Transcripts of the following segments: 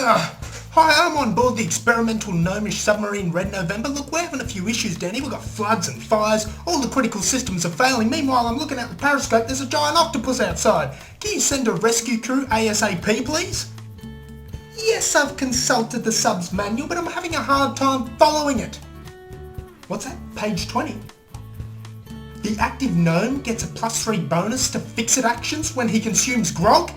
Hi, I'm on board the experimental gnomish submarine Red November. Look, we're having a few issues down here. We've got floods and fires. All the critical systems are failing. Meanwhile, I'm looking at the periscope. There's a giant octopus outside. Can you send a rescue crew ASAP, please? Yes, I've consulted the sub's manual, but I'm having a hard time following it. What's that? Page 20. The active gnome gets a +3 bonus to fix-it actions when he consumes grog?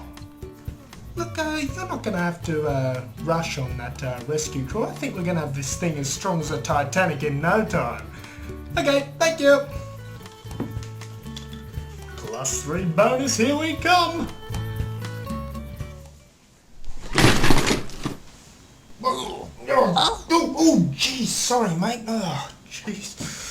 Look, you're not going to have to rush on that rescue crew. I think we're going to have this thing as strong as a Titanic in no time. Okay, thank you. +3 bonus, here we come. Oh, geez, sorry, mate. Oh, jeez.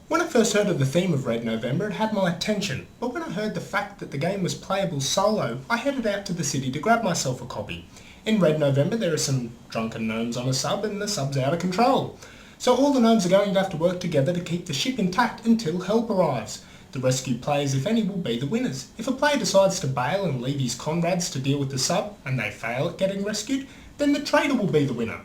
When I first heard of the theme of Red November, it had my attention, but when I heard the fact that the game was playable solo, I headed out to the city to grab myself a copy. In Red November, there are some drunken gnomes on a sub, and the sub's out of control. So all the gnomes are going to have to work together to keep the ship intact until help arrives. The rescued players, if any, will be the winners. If a player decides to bail and leave his comrades to deal with the sub, and they fail at getting rescued, then the trader will be the winner.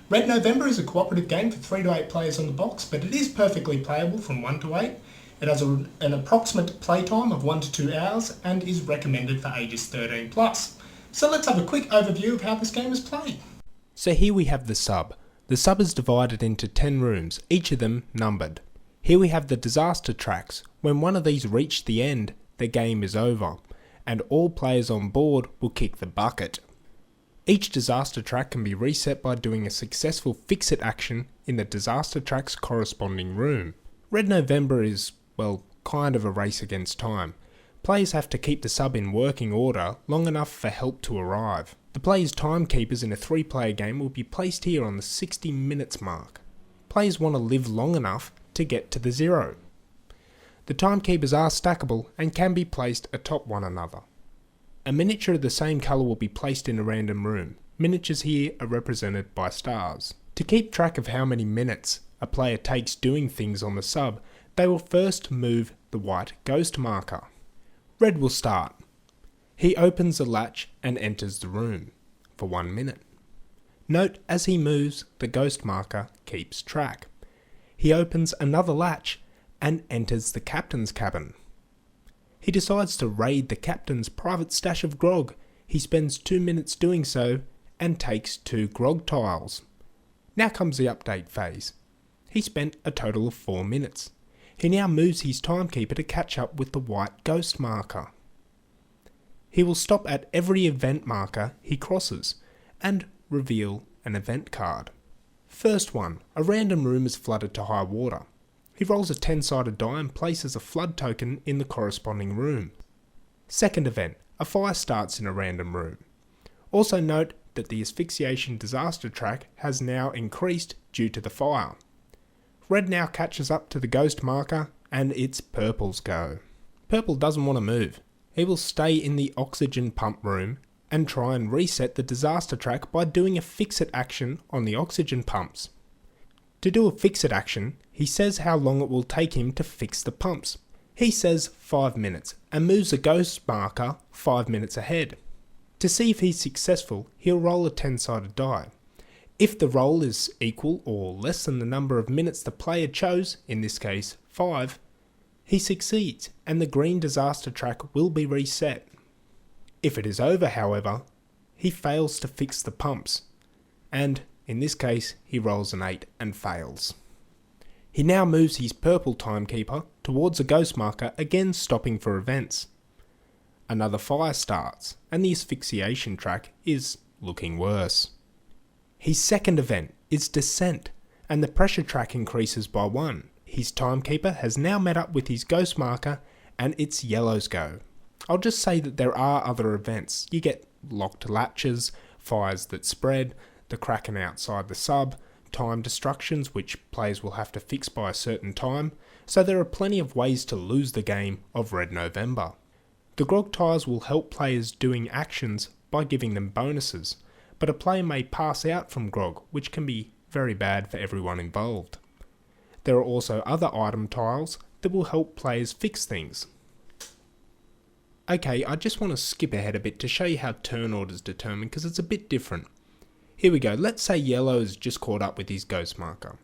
Red November is a cooperative game for 3 to 8 players on the box, but it is perfectly playable from 1 to 8. It has an approximate playtime of 1 to 2 hours and is recommended for ages 13 plus. So let's have a quick overview of how this game is played. So here we have the sub. The sub is divided into 10 rooms, each of them numbered. Here we have the disaster tracks. When one of these reach the end, the game is over, and all players on board will kick the bucket. Each disaster track can be reset by doing a successful fix-it action in the disaster track's corresponding room. Red November is, well, kind of a race against time. Players have to keep the sub in working order long enough for help to arrive. The players' timekeepers in a 3-player game will be placed here on the 60 minutes mark. Players want to live long enough to get to the 0. The timekeepers are stackable and can be placed atop one another. A miniature of the same colour will be placed in a random room. Miniatures here are represented by stars. To keep track of how many minutes a player takes doing things on the sub, they will first move the white ghost marker. Red will start. He opens the latch and enters the room for 1 minute. Note, as he moves, the ghost marker keeps track. He opens another latch and enters the captain's cabin. He decides to raid the captain's private stash of grog. He spends 2 minutes doing so and takes 2 grog tiles. Now comes the update phase. He spent a total of 4 minutes. He now moves his timekeeper to catch up with the white ghost marker. He will stop at every event marker he crosses and reveal an event card. First one, a random room is flooded to high water. He rolls a 10-sided die and places a flood token in the corresponding room. Second event, a fire starts in a random room. Also note that the asphyxiation disaster track has now increased due to the fire. Red now catches up to the ghost marker and it's Purple's go. Purple doesn't want to move. He will stay in the oxygen pump room and try and reset the disaster track by doing a fix-it action on the oxygen pumps. To do a fix-it action, he says how long it will take him to fix the pumps. He says 5 minutes and moves the ghost marker 5 minutes ahead. To see if he's successful, he'll roll a 10-sided die. If the roll is equal or less than the number of minutes the player chose, in this case 5, he succeeds and the green disaster track will be reset. If it is over, however, he fails to fix the pumps, and in this case he rolls an 8 and fails. He now moves his purple timekeeper towards a ghost marker, again stopping for events. Another fire starts, and the asphyxiation track is looking worse. His second event is descent, and the pressure track increases by 1. His timekeeper has now met up with his ghost marker, and it's yellow's go. I'll just say that there are other events. You get locked latches, fires that spread, the kraken outside the sub, time destructions which players will have to fix by a certain time, so there are plenty of ways to lose the game of Red November. The grog tiles will help players doing actions by giving them bonuses, but a player may pass out from grog, which can be very bad for everyone involved. There are also other item tiles that will help players fix things. Okay, I just want to skip ahead a bit to show you how turn order is determined because it's a bit different. Here we go, let's say yellow has just caught up with his ghost marker.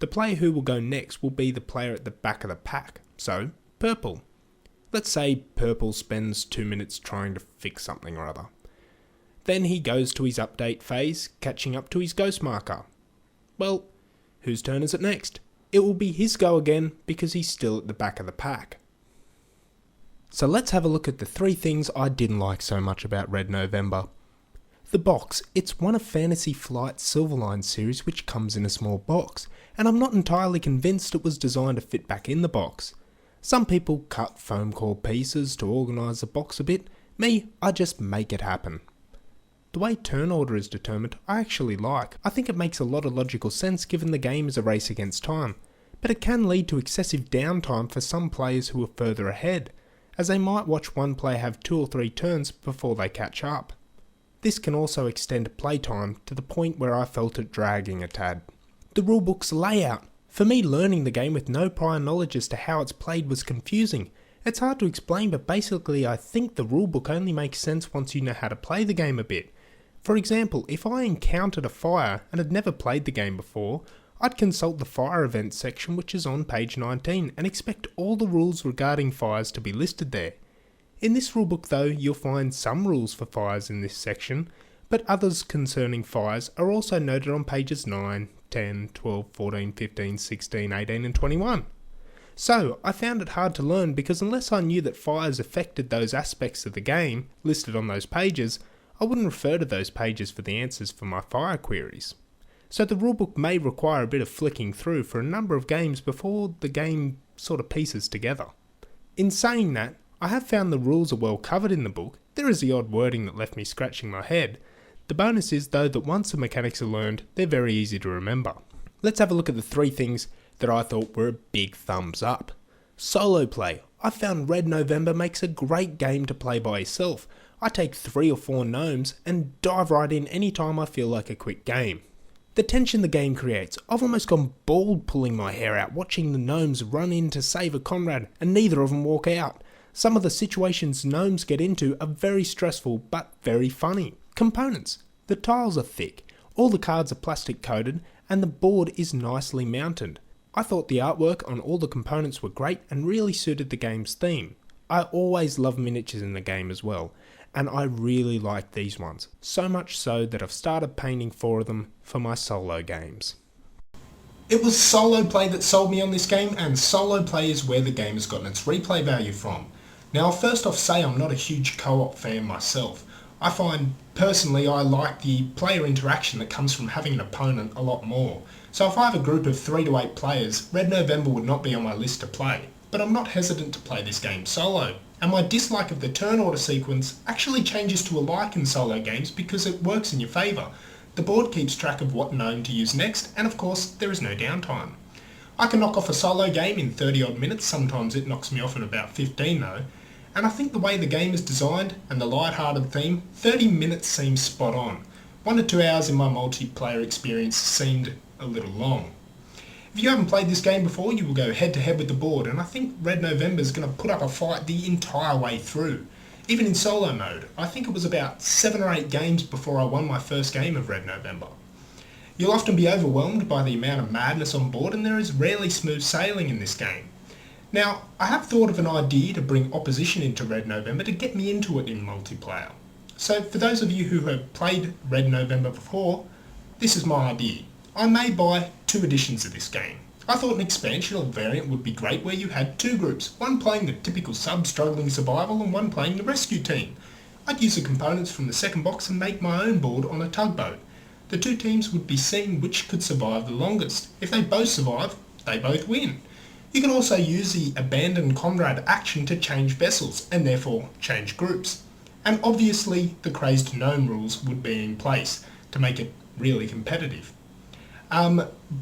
The player who will go next will be the player at the back of the pack, so purple. Let's say purple spends 2 minutes trying to fix something or other. Then he goes to his update phase, catching up to his ghost marker. Well, whose turn is it next? It will be his go again because he's still at the back of the pack. So let's have a look at the 3 things I didn't like so much about Red November. The box, it's one of Fantasy Flight's Silverline series which comes in a small box, and I'm not entirely convinced it was designed to fit back in the box. Some people cut foam core pieces to organise the box a bit, me, I just make it happen. The way turn order is determined I actually like. I think it makes a lot of logical sense given the game is a race against time, but it can lead to excessive downtime for some players who are further ahead, as they might watch one player have 2 or 3 turns before they catch up. This can also extend playtime to the point where I felt it dragging a tad. The rulebook's layout. For me, learning the game with no prior knowledge as to how it's played was confusing. It's hard to explain, but basically I think the rulebook only makes sense once you know how to play the game a bit. For example, if I encountered a fire and had never played the game before, I'd consult the fire events section which is on page 19 and expect all the rules regarding fires to be listed there. In this rulebook though, you'll find some rules for fires in this section, but others concerning fires are also noted on pages 9, 10, 12, 14, 15, 16, 18 and 21. So, I found it hard to learn because unless I knew that fires affected those aspects of the game listed on those pages, I wouldn't refer to those pages for the answers for my fire queries. So the rulebook may require a bit of flicking through for a number of games before the game sort of pieces together. In saying that, I have found the rules are well covered in the book. There is the odd wording that left me scratching my head. The bonus is though that once the mechanics are learned, they're very easy to remember. Let's have a look at the 3 things that I thought were a big thumbs up. Solo play. I found Red November makes a great game to play by yourself. I take 3 or 4 gnomes and dive right in anytime I feel like a quick game. The tension the game creates. I've almost gone bald pulling my hair out watching the gnomes run in to save a comrade and neither of them walk out. Some of the situations gnomes get into are very stressful but very funny. Components. The tiles are thick, all the cards are plastic coated and the board is nicely mounted. I thought the artwork on all the components were great and really suited the game's theme. I always love miniatures in the game as well, and I really like these ones, so much so that I've started painting 4 of them for my solo games. It was solo play that sold me on this game, and solo play is where the game has gotten its replay value from. Now I'll first off say I'm not a huge co-op fan myself. I find personally I like the player interaction that comes from having an opponent a lot more. So if I have a group of 3 to 8 players, Red November would not be on my list to play. But I'm not hesitant to play this game solo. And my dislike of the turn order sequence actually changes to a like in solo games because it works in your favour. The board keeps track of what gnome to use next, and of course there is no downtime. I can knock off a solo game in 30 odd minutes, sometimes it knocks me off in about 15 though. And I think the way the game is designed and the light-hearted theme, 30 minutes seems spot on. 1 to 2 hours in my multiplayer experience seemed a little long. If you haven't played this game before, you will go head to head with the board, and I think Red November is going to put up a fight the entire way through. Even in solo mode, I think it was about 7 or 8 games before I won my first game of Red November. You'll often be overwhelmed by the amount of madness on board, and there is rarely smooth sailing in this game. Now, I have thought of an idea to bring opposition into Red November to get me into it in multiplayer. So for those of you who have played Red November before, this is my idea. I may buy 2 editions of this game. I thought an expansion or variant would be great where you had 2 groups, one playing the typical sub-struggling survival and one playing the rescue team. I'd use the components from the second box and make my own board on a tugboat. The 2 teams would be seeing which could survive the longest. If they both survive, they both win. You can also use the abandoned comrade action to change vessels and therefore change groups. And obviously the crazed gnome rules would be in place to make it really competitive.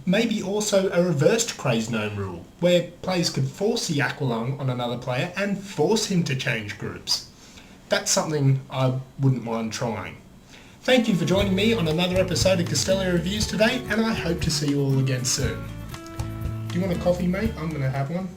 Maybe also a reversed crazed gnome rule, where players could force the Aqualung on another player and force him to change groups. That's something I wouldn't mind trying. Thank you for joining me on another episode of Castellia Reviews today, and I hope to see you all again soon. Do you want a coffee, mate? I'm going to have one.